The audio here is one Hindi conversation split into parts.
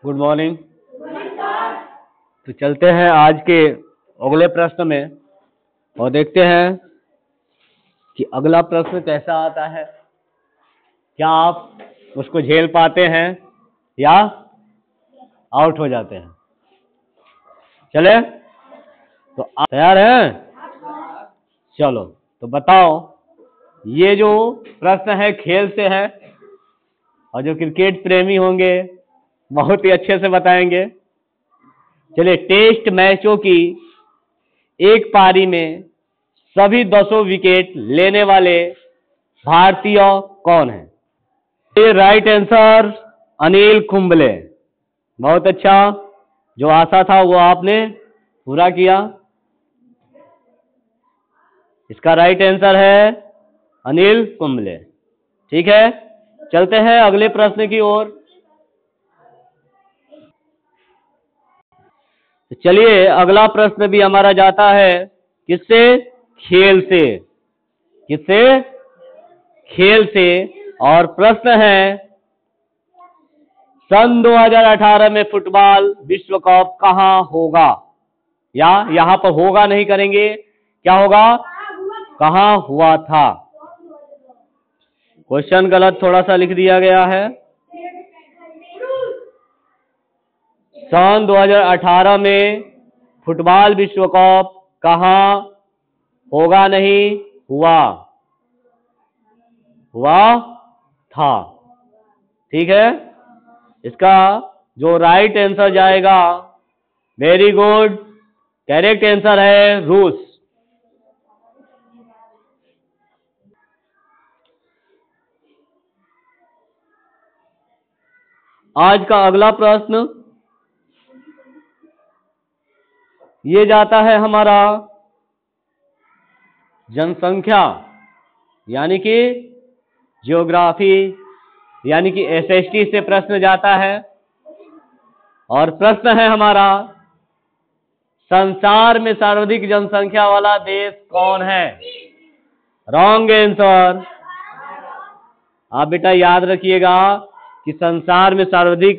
Good morning. तो चलते हैं आज के अगले प्रश्न में और देखते हैं कि अगला प्रश्न कैसा आता है। क्या आप उसको झेल पाते हैं या आउट हो जाते हैं। चले तो आप तैयार हैं? चलो तो बताओ, ये जो प्रश्न है खेल से है और जो क्रिकेट प्रेमी होंगे बहुत ही अच्छे से बताएंगे। चलिए, टेस्ट मैचों की एक पारी में सभी 10 विकेट लेने वाले भारतीय कौन है? ये राइट आंसर अनिल कुंबले। बहुत अच्छा, जो आशा था वो आपने पूरा किया। इसका राइट आंसर है अनिल कुंबले। ठीक है, चलते हैं अगले प्रश्न की ओर। तो चलिए, अगला प्रश्न भी हमारा जाता है किससे? खेल से। किससे? खेल से। और प्रश्न है, सन 2018 में फुटबॉल विश्व कप कहां होगा? या यहां पर होगा नहीं करेंगे, क्या होगा? कहां हुआ था। क्वेश्चन गलत थोड़ा सा लिख दिया गया है। सन 2018 में फुटबॉल विश्व कप कहां होगा नहीं, हुआ था। ठीक है, इसका जो राइट आंसर जाएगा, वेरी गुड, करेक्ट आंसर है रूस। आज का अगला प्रश्न ये जाता है हमारा जनसंख्या यानी कि ज्योग्राफी यानी कि एसएसटी से प्रश्न जाता है। और प्रश्न है हमारा, संसार में सर्वाधिक जनसंख्या वाला देश कौन है? Wrong answer. आप बेटा याद रखिएगा कि संसार में सर्वाधिक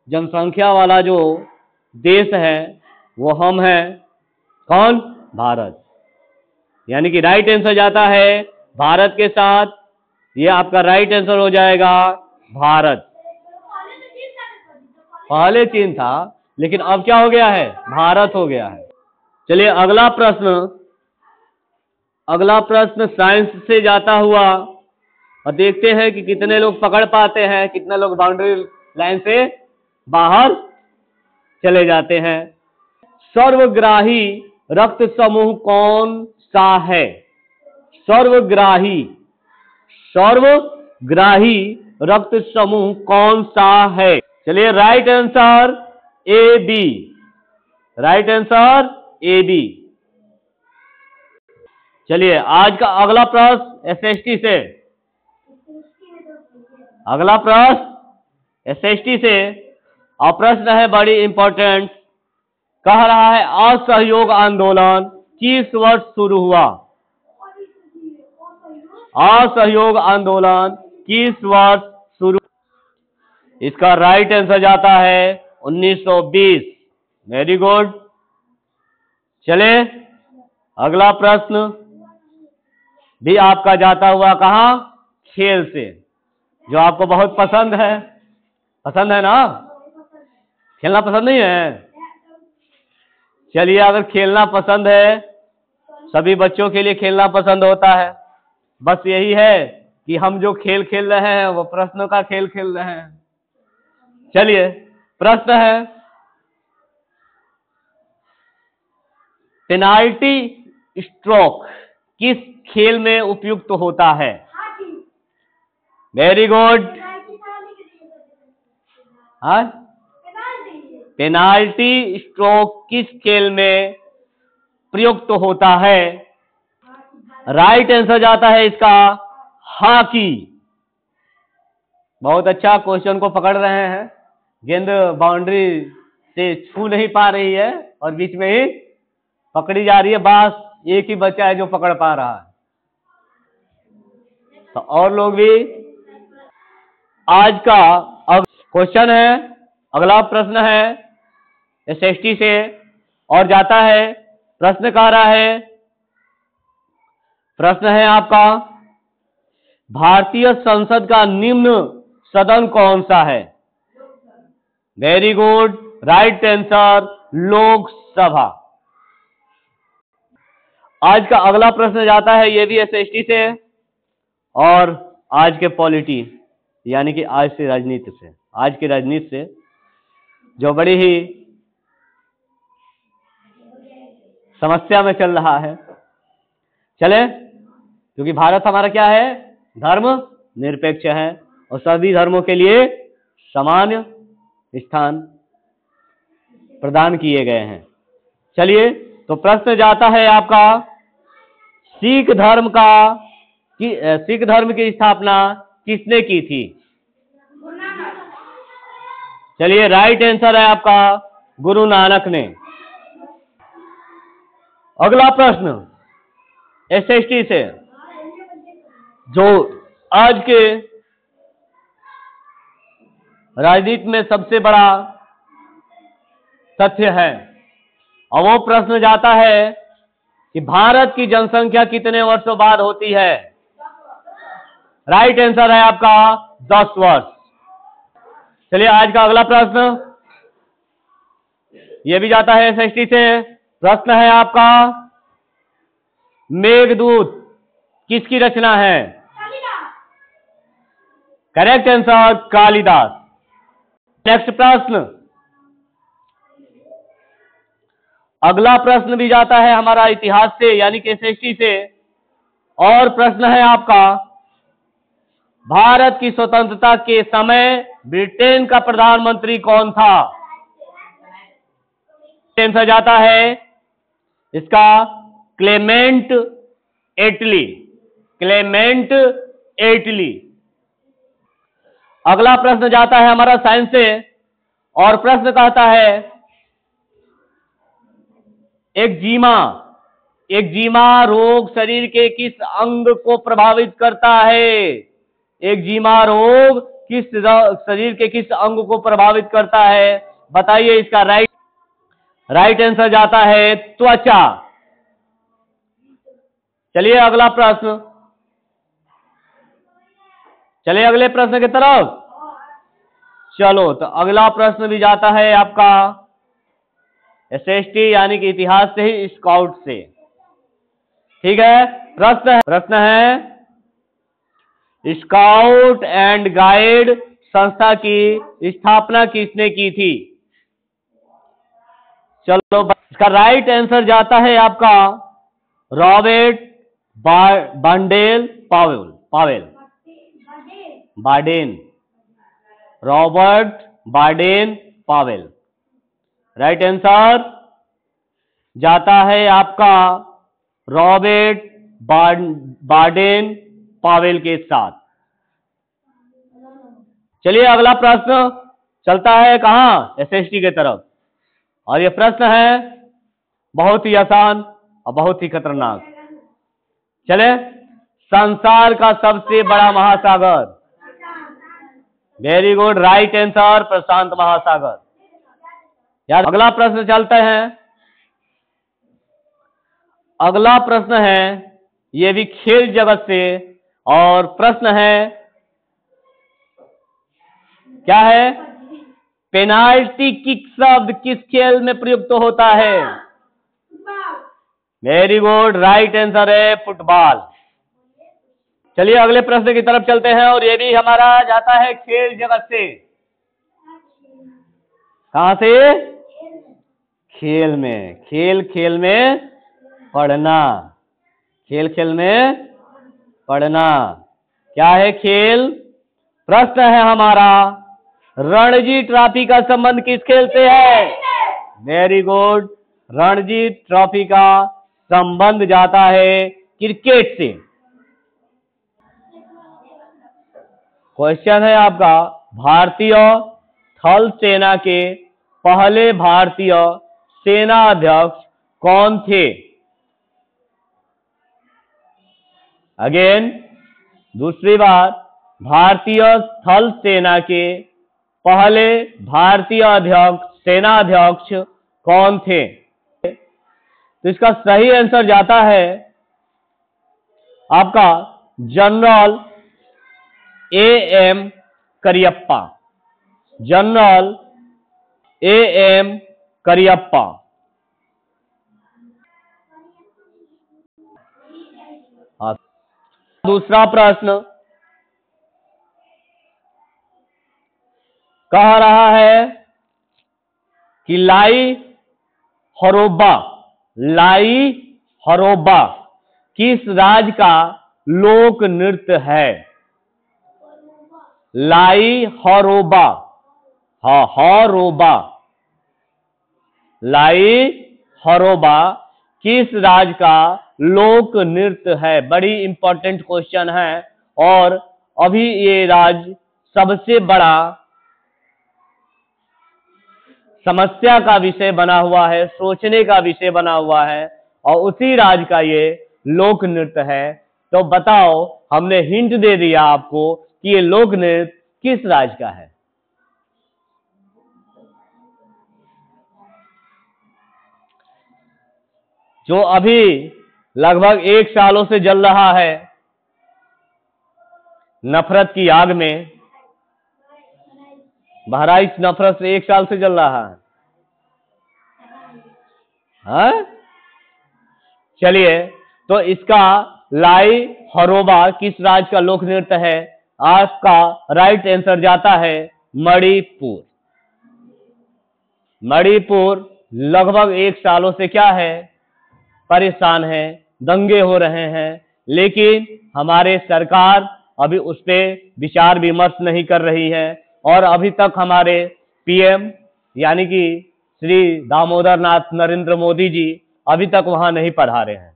जनसंख्या वाला जो देश है वो हम हैं। कौन? भारत। यानी कि राइट आंसर जाता है भारत के साथ। ये आपका राइट आंसर हो जाएगा भारत। पहले चीन था, लेकिन अब क्या हो गया है? भारत हो गया है। चलिए, अगला प्रश्न साइंस से जाता हुआ और देखते हैं कि कितने लोग पकड़ पाते हैं, कितने लोग बाउंड्री लाइन से बाहर चले जाते हैं। सर्वग्राही रक्त समूह कौन सा है? सर्वग्राही रक्त समूह कौन सा है? चलिए, right answer A B. Right answer A B. चलिए, आज का अगला प्रश्न एसएसटी से। अगला प्रश्न एसएसटी से और प्रश्न है बड़ी इंपॉर्टेंट। कह रहा है, असहयोग आंदोलन किस वर्ष शुरू हुआ? असहयोग आंदोलन किस वर्ष शुरू? इसका राइट आंसर जाता है 1920। Very good. चले, अगला प्रश्न भी आपका जाता हुआ कहां? खेल से, जो आपको बहुत पसंद है। पसंद है ना? खेलना पसंद नहीं है? चलिए, अगर खेलना पसंद है, सभी बच्चों के लिए खेलना पसंद होता है। बस यही है कि हम जो खेल खेल रहे हैं वो प्रश्नों का खेल खेल रहे हैं। चलिए, प्रश्न है, पेनाल्टी स्ट्रोक किस खेल में उपयुक्त होता है? Very good. हाँ, पेनाल्टी स्ट्रोक किस खेल में प्रयुक्त होता है? राइट आंसर जाता है इसका हॉकी। बहुत अच्छा, क्वेश्चन को पकड़ रहे हैं। गेंद बाउंड्री से छू नहीं पा रही है और बीच में ही पकड़ी जा रही है। बस एक ही बच्चा है जो पकड़ पा रहा है, तो और लोग भी। आज का अब क्वेश्चन है, अगला प्रश्न है एसएसटी से और जाता है। प्रश्न कह रहा है, प्रश्न है आपका, भारतीय संसद का निम्न सदन कौन सा है? Very good, right answer Lok Sabha. आज का अगला प्रश्न जाता है, ये भी एसएसटी से और आज के पॉलिटी यानी कि आज से राजनीति से, आज की राजनीति से, जो बड़ी ही समस्या में चल रहा है। चले, क्योंकि भारत हमारा क्या है, धर्म निरपेक्ष है और सभी धर्मों के लिए समान स्थान प्रदान किए गए हैं। चलिए, तो प्रश्न जाता है आपका, सिख धर्म की स्थापना किसने की थी? चलिए, राइट आंसर है आपका गुरु नानक ने। अगला प्रश्न एसएसटी से, जो आज के राजनीति में सबसे बड़ा तथ्य है, और वो प्रश्न जाता है कि भारत की जनसंख्या कितने वर्षों बाद होती है? राइट आंसर है आपका 10 वर्ष। चलिए, आज का अगला प्रश्न ये भी जाता है एसएसटी से। प्रश्न है आपका, मेघदूत किसकी रचना है? Correct answer Kalidas. नेक्स्ट प्रश्न, अगला प्रश्न भी जाता है हमारा इतिहास से यानी कि एसएसटी से, और प्रश्न है आपका, भारत की स्वतंत्रता के समय ब्रिटेन का प्रधानमंत्री कौन था? आंसर जाता है इसका क्लेमेंट एटली। क्लेमेंट एटली। अगला प्रश्न जाता है हमारा साइंस से, और प्रश्न कहता है, एक्जिमा रोग शरीर के किस अंग को प्रभावित करता है? एक्जिमा रोग शरीर के किस अंग को प्रभावित करता है? बताइए इसका राइट आंसर जाता है त्वचा। चलिए अगला प्रश्न, चलिए अगले प्रश्न की तरफ। चलो, तो अगला प्रश्न भी जाता है आपका एसएसटी यानी कि इतिहास से ही, स्काउट से। ठीक है, प्रश्न है, स्काउट एंड गाइड संस्था की स्थापना किसने की थी? चलो, इसका राइट आंसर जाता है आपका Robert Baden Robert Baden Powell. Right answer जाता है आपका रॉबर्ट बार्डेन पावेल के साथ। चलिए अगला प्रश्न चलता है कहां, एसएसटी के तरफ, और ये प्रश्न है बहुत ही आसान और बहुत ही खतरनाक। चले, संसार का सबसे बड़ा महासागर। वेरी गुड, राइट आंसर प्रशांत महासागर। यार, अगला प्रश्न चलते हैं। अगला प्रश्न है, ये भी खेल जगत से, और प्रश्न है क्या है, पेनाल्टी किक शब्द किस खेल में प्रयुक्त होता है? वेरी गुड, राइट आंसर है फुटबॉल। चलिए अगले प्रश्न की तरफ चलते हैं, और ये भी हमारा जाता है खेल जगत से। कहां से? खेल में। खेल में पढ़ना। खेल में पढ़ना। क्या है खेल? प्रश्न है हमारा, रणजी ट्रॉफी का संबंध किस खेल से है? वेरी गुड, रणजी ट्रॉफी का संबंध जाता है क्रिकेट से। क्वेश्चन है आपका, भारतीय थल सेना के पहले भारतीय सेना अध्यक्ष कौन थे? अगेन, दूसरी बार, भारतीय थल सेना के पहले भारतीय अध्यक्ष, सेना अध्यक्ष कौन थे? तो इसका सही आंसर जाता है आपका general A.M. Cariappa. General A.M. Cariappa. दूसरा प्रश्न कह रहा है कि लाई हरोबा किस राज्य का लोक नृत्य है? लाई हरोबा, हरोबा, लाई हरोबा किस राज्य का लोक नृत्य है? बड़ी इंपॉर्टेंट क्वेश्चन है और अभी ये राज्य सबसे बड़ा समस्या का विषय बना हुआ है, सोचने का विषय बना हुआ है और उसी राज्य का ये लोक नृत्य है। तो बताओ, हमने हिंट दे दिया आपको कि ये लोक नृत्य किस राज्य का है। जो अभी लगभग 1 सालों से जल रहा है नफरत की आग में। बहराइच नफरत से 1 साल से जल रहा है। हाँ? चलिए, तो इसका लाई हरोबा किस राज्य का लोक नृत्य है? आपका राइट आंसर जाता है मणिपुर। मणिपुर लगभग 1 सालों से क्या है? परेशान है, दंगे हो रहे हैं, लेकिन हमारे सरकार अभी उस पर विचार विमर्श नहीं कर रही है और अभी तक हमारे पीएम यानी कि श्री दामोदर नाथ नरेंद्र मोदी जी अभी तक वहां नहीं पधारे हैं।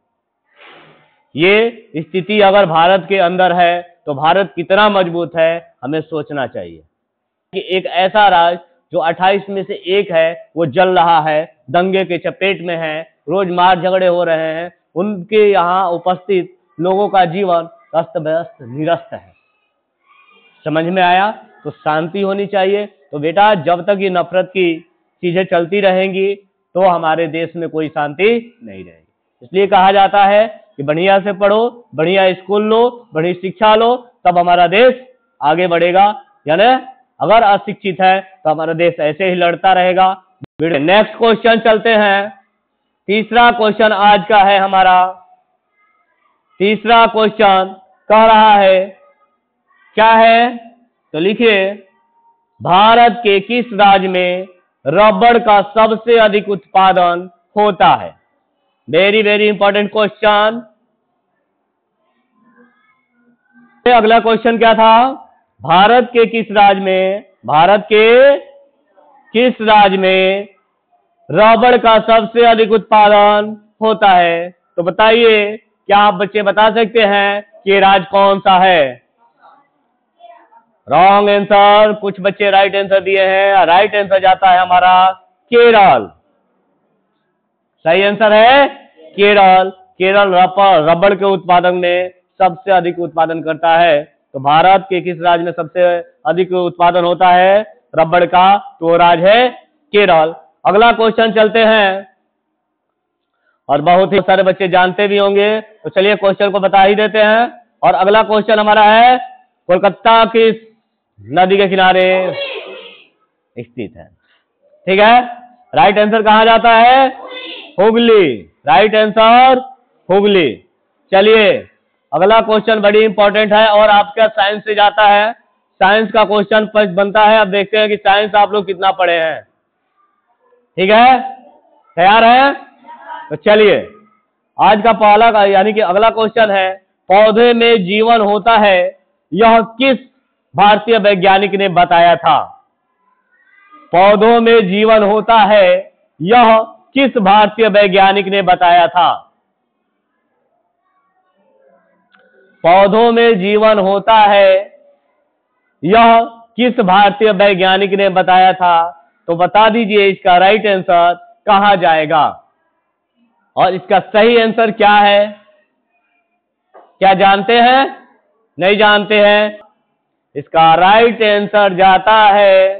ये स्थिति अगर भारत के अंदर है तो भारत कितना मजबूत है, हमें सोचना चाहिए कि एक ऐसा राज्य जो 28 में से एक है वो जल रहा है, दंगे के चपेट में है, रोज मार झगड़े हो रहे हैं, उनके यहाँ उपस्थित लोगों का जीवन अस्त व्यस्त निरस्त है। समझ में आया? तो शांति होनी चाहिए। तो बेटा, जब तक ये नफरत की चीजें चलती रहेंगी तो हमारे देश में कोई शांति नहीं रहेगी। इसलिए कहा जाता है कि बढ़िया से पढ़ो, बढ़िया स्कूल लो, बढ़िया शिक्षा लो, तब हमारा देश आगे बढ़ेगा। यानी अगर अशिक्षित है तो हमारा देश ऐसे ही लड़ता रहेगा। नेक्स्ट क्वेश्चन चलते हैं। तीसरा क्वेश्चन आज का है हमारा। तीसरा क्वेश्चन कह रहा है, क्या है? तो लिखिए, भारत के किस राज्य में रबड़ का सबसे अधिक उत्पादन होता है? Very very important question. अगला क्वेश्चन क्या था? भारत के किस राज्य में रबड़ का सबसे अधिक उत्पादन होता है? तो बताइए, क्या आप बच्चे बता सकते हैं कि राज्य कौन सा है? Wrong answer. कुछ बच्चे राइट आंसर दिए हैं। राइट आंसर जाता है हमारा केरल। सही आंसर है केरल। केरल रबड़ के उत्पादन में सबसे अधिक उत्पादन करता है। तो भारत के किस राज्य में सबसे अधिक उत्पादन होता है रबड़ का? तो वो राज्य है केरल। अगला क्वेश्चन चलते हैं और बहुत ही सारे बच्चे जानते भी होंगे, तो चलिए क्वेश्चन को बता ही देते हैं। और अगला क्वेश्चन हमारा है, कोलकाता किस नदी के किनारे स्थित है? ठीक है, राइट आंसर कहां जाता है? हुगली। Right answer Hooghly. चलिए, अगला क्वेश्चन बड़ी इंपॉर्टेंट है और आपका साइंस से जाता है। साइंस का क्वेश्चन बनता है। अब देखते हैं कि साइंस आप लोग कितना पढ़े हैं। ठीक है, तैयार है? तो चलिए, आज का पहला यानी कि अगला क्वेश्चन है, पौधे में जीवन होता है, यह किस भारतीय वैज्ञानिक ने बताया था? पौधों में जीवन होता है, यह किस भारतीय वैज्ञानिक ने बताया था? पौधों में जीवन होता है, यह किस भारतीय वैज्ञानिक ने बताया था? तो बता दीजिए इसका राइट आंसर कहां जाएगा और इसका सही आंसर क्या है? क्या जानते हैं? नहीं जानते हैं? इसका राइट आंसर जाता है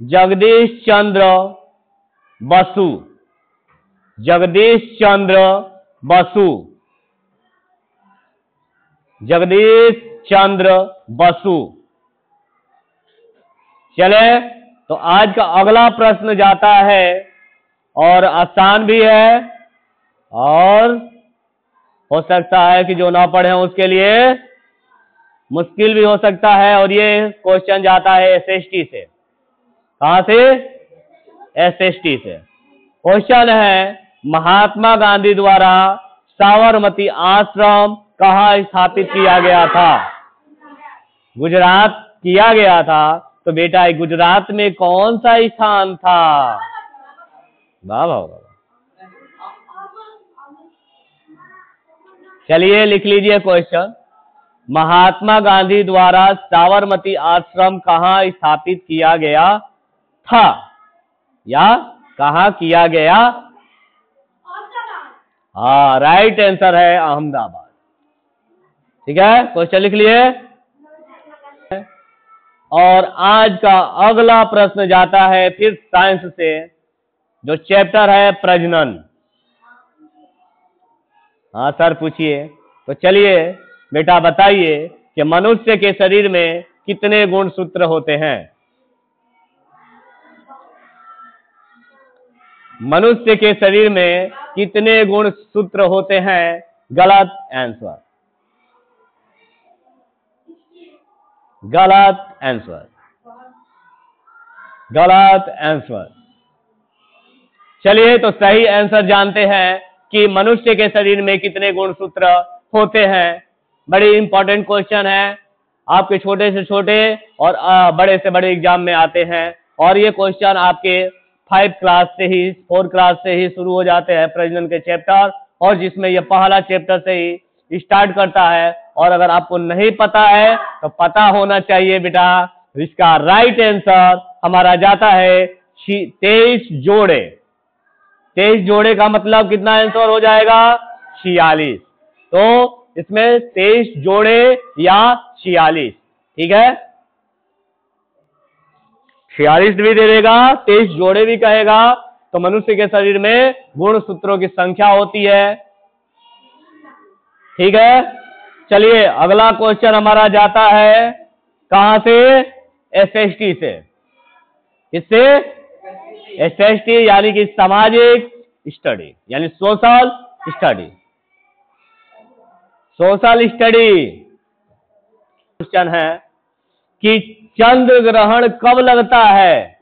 जगदीश चंद्र बसु। जगदीश चंद्र बसु। जगदीश चंद्र बसु। चले तो आज का अगला प्रश्न जाता है, और आसान भी है और हो सकता है कि जो ना पढ़े उसके लिए मुश्किल भी हो सकता है। और ये क्वेश्चन जाता है एसएसटी से। कहां से? एसएसटी से। क्वेश्चन है, महात्मा गांधी द्वारा साबरमती आश्रम कहां स्थापित किया गया था? गुजरात किया गया था। तो बेटा गुजरात में कौन सा स्थान था? वाह वाह वाह। चलिए लिख लीजिए क्वेश्चन। महात्मा गांधी द्वारा साबरमती आश्रम कहां स्थापित किया गया था या कहां किया गया? हाँ, राइट आंसर है अहमदाबाद। ठीक है, क्वेश्चन लिख लिए। और आज का अगला प्रश्न जाता है फिर साइंस से, जो चैप्टर है प्रजनन। हाँ सर पूछिए। तो चलिए बेटा बताइए कि मनुष्य के शरीर में कितने गुणसूत्र होते हैं? मनुष्य के शरीर में कितने गुणसूत्र होते हैं? गलत आंसर। गलत आंसर। गलत आंसर। चलिए तो सही आंसर जानते हैं कि मनुष्य के शरीर में कितने गुणसूत्र होते हैं। बड़ी इंपॉर्टेंट क्वेश्चन है, आपके छोटे से छोटे और बड़े से बड़े एग्जाम में आते हैं। और ये क्वेश्चन आपके 5 क्लास से ही 4 क्लास से ही शुरू हो जाते हैं प्रजनन के चैप्टर, और जिसमें ये पहला चैप्टर से ही स्टार्ट करता है। और अगर आपको नहीं पता है तो पता होना चाहिए बेटा। इसका राइट आंसर हमारा जाता है 23 जोड़े। 23 जोड़े का मतलब कितना आंसर हो जाएगा? 46। तो इसमें 23 जोड़े या 46। ठीक है, 46 भी दे देगा, 23 जोड़े भी कहेगा। तो मनुष्य के शरीर में गुणसूत्रों की संख्या होती है। ठीक है, चलिए अगला क्वेश्चन हमारा जाता है कहां से? एसएसटी से। किससे? एसएसटी यानी कि सामाजिक स्टडी, यानी social study. Social study. Question है कि चंद्र ग्रहण कब लगता है?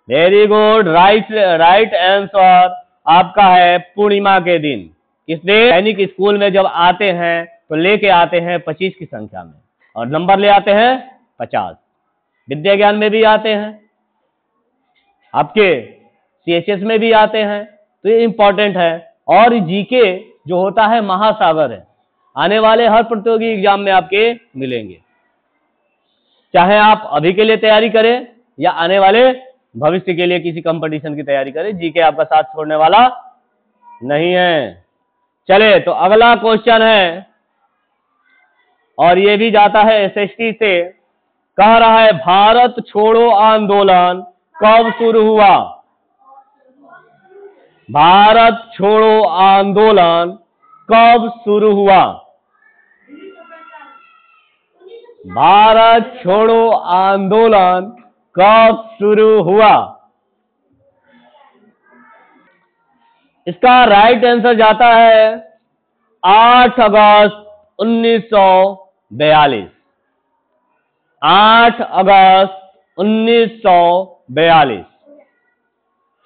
वेरी गुड, राइट आंसर आपका है पूर्णिमा के दिन। किस दिन? यानी कि स्कूल में जब आते हैं तो लेके आते हैं 25 की संख्या में, और नंबर ले आते हैं 50। विद्या ज्ञान में भी आते हैं, आपके सीएचएस में भी आते हैं। तो ये इंपॉर्टेंट है। और जीके जो होता है महासागर है, आने वाले हर प्रतियोगी एग्जाम में आपके मिलेंगे। चाहे आप अभी के लिए तैयारी करें या आने वाले भविष्य के लिए किसी कंपटीशन की तैयारी करें, जीके आपका साथ छोड़ने वाला नहीं है। चले तो अगला क्वेश्चन है, और ये भी जाता है एसएसटी से। कह रहा है भारत छोड़ो आंदोलन कब शुरू हुआ? भारत छोड़ो आंदोलन कब शुरू हुआ? भारत छोड़ो आंदोलन कब शुरू हुआ? इसका राइट आंसर जाता है 8 अगस्त 1942। 8 अगस्त 1942।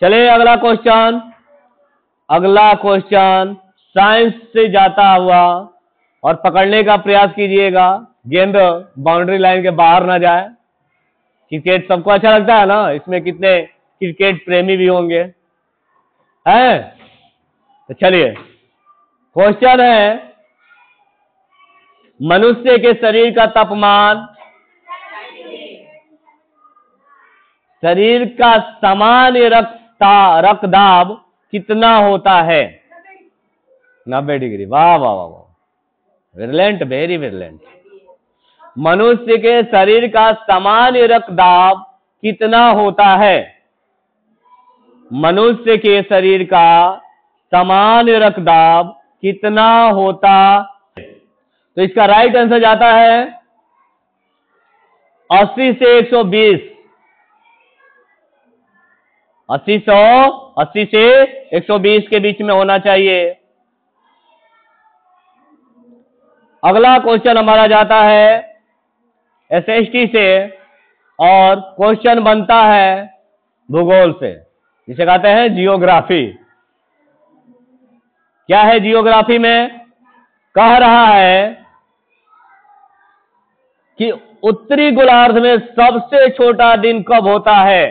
चलिए अगला क्वेश्चन। अगला क्वेश्चन साइंस से जाता हुआ, और पकड़ने का प्रयास कीजिएगा, गेंद बाउंड्री लाइन के बाहर ना जाए। क्रिकेट सबको अच्छा लगता है ना, इसमें कितने क्रिकेट प्रेमी भी होंगे हैं? तो चलिए क्वेश्चन है, मनुष्य के शरीर का तापमान, शरीर का सामान्य रक्तदाब कितना होता है? 90 डिग्री। वाह वाह वाह वाह, विरलेंट, वेरी विरलेंट। मनुष्य के शरीर का सामान्य रक्तदाब कितना होता है? मनुष्य के शरीर का सामान्य रक्तदाब कितना होता है? तो इसका राइट आंसर जाता है 80 से 120। 80 से 120 के बीच में होना चाहिए। अगला क्वेश्चन हमारा जाता है एसएसटी से, और क्वेश्चन बनता है भूगोल से, जिसे कहते हैं जियोग्राफी। क्या है जियोग्राफी में? कह रहा है कि उत्तरी गोलार्ध में सबसे छोटा दिन कब होता है?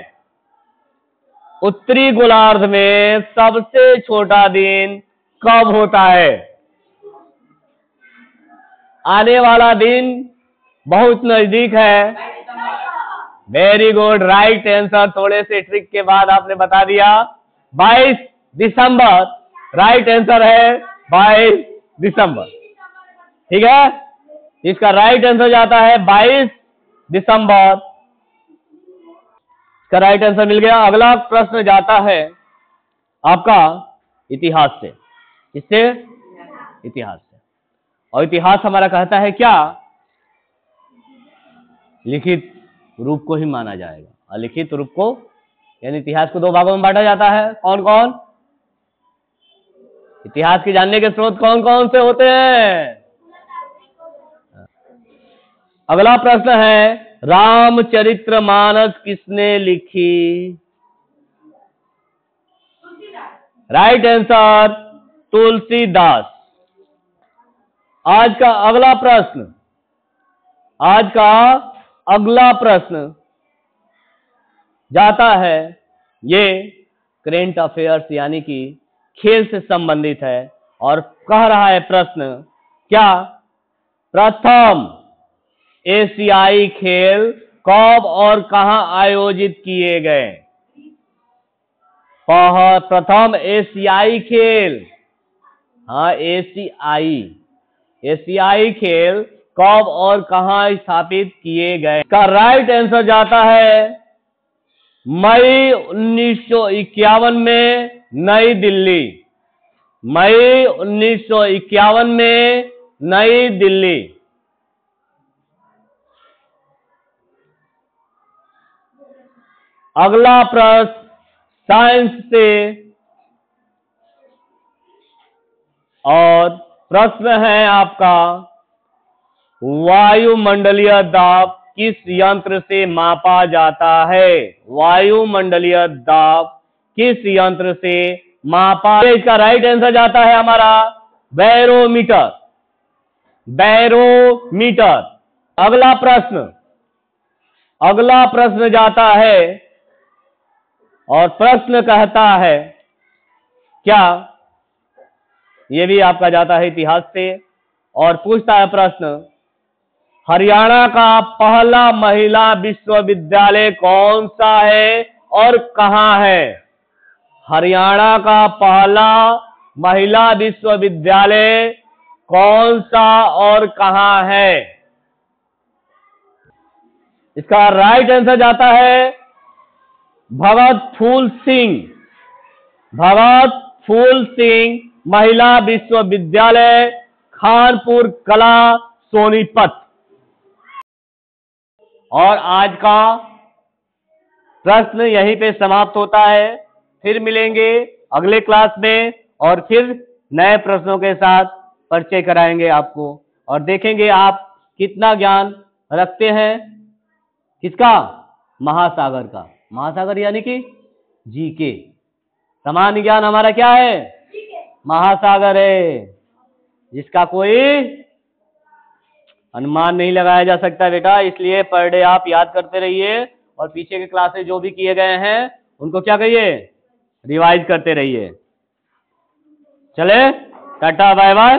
उत्तरी गोलार्ध में सबसे छोटा दिन कब होता है? आने वाला दिन बहुत नजदीक है। Very good, right answer. थोड़े से ट्रिक के बाद आपने बता दिया 22 दिसंबर। राइट आंसर है 22 दिसंबर। ठीक है, इसका राइट आंसर जाता है 22 दिसंबर। इसका राइट आंसर मिल गया। अगला प्रश्न जाता है आपका इतिहास से। इससे इतिहास से, और इतिहास हमारा कहता है क्या? लिखित रूप को ही माना जाएगा। अलिखित रूप को, यानी इतिहास को दो भागों में बांटा जाता है। कौन कौन? इतिहास के जानने के स्रोत कौन कौन से होते हैं? अगला प्रश्न है रामचरितमानस किसने लिखी? Right answer Tulsidas. आज का अगला प्रश्न जाता है, ये करेंट अफेयर्स यानी कि खेल से संबंधित है, और कह रहा है प्रश्न, क्या प्रथम एशियाई खेल कब और कहां आयोजित किए गए? प्रथम एशियाई खेल, हाँ एशियाई खेल कब और कहां स्थापित किए गए? का राइट आंसर जाता है मई 1951 में नई दिल्ली। मई 1951 में नई दिल्ली। अगला प्रश्न साइंस से, और प्रश्न है आपका वायुमंडलीय दाब किस यंत्र से मापा जाता है? वायुमंडलीय दाब किस यंत्र से मापा? इसका राइट आंसर जाता है हमारा बैरोमीटर। बैरोमीटर। अगला प्रश्न जाता है, और प्रश्न कहता है क्या? ये भी आपका जाता है इतिहास से, और पूछता है प्रश्न, हरियाणा का पहला महिला विश्वविद्यालय कौन सा है और कहां है? हरियाणा का पहला महिला विश्वविद्यालय कौन सा और कहां है? इसका राइट आंसर जाता है भगत फूल सिंह महिला विश्वविद्यालय, खानपुर कला, सोनीपत। और आज का प्रश्न यहीं पे समाप्त होता है। फिर मिलेंगे अगले क्लास में, और फिर नए प्रश्नों के साथ परिचय कराएंगे आपको, और देखेंगे आप कितना ज्ञान रखते हैं। किसका? महासागर का। महासागर यानी कि जीके। सामान्य ज्ञान हमारा क्या है? महासागर है, जिसका कोई अनुमान नहीं लगाया जा सकता बेटा। इसलिए पर डे आप याद करते रहिए, और पीछे के क्लासेस जो भी किए गए हैं उनको क्या कहिए? रिवाइज करते रहिए। चले, टाटा बाय बाय।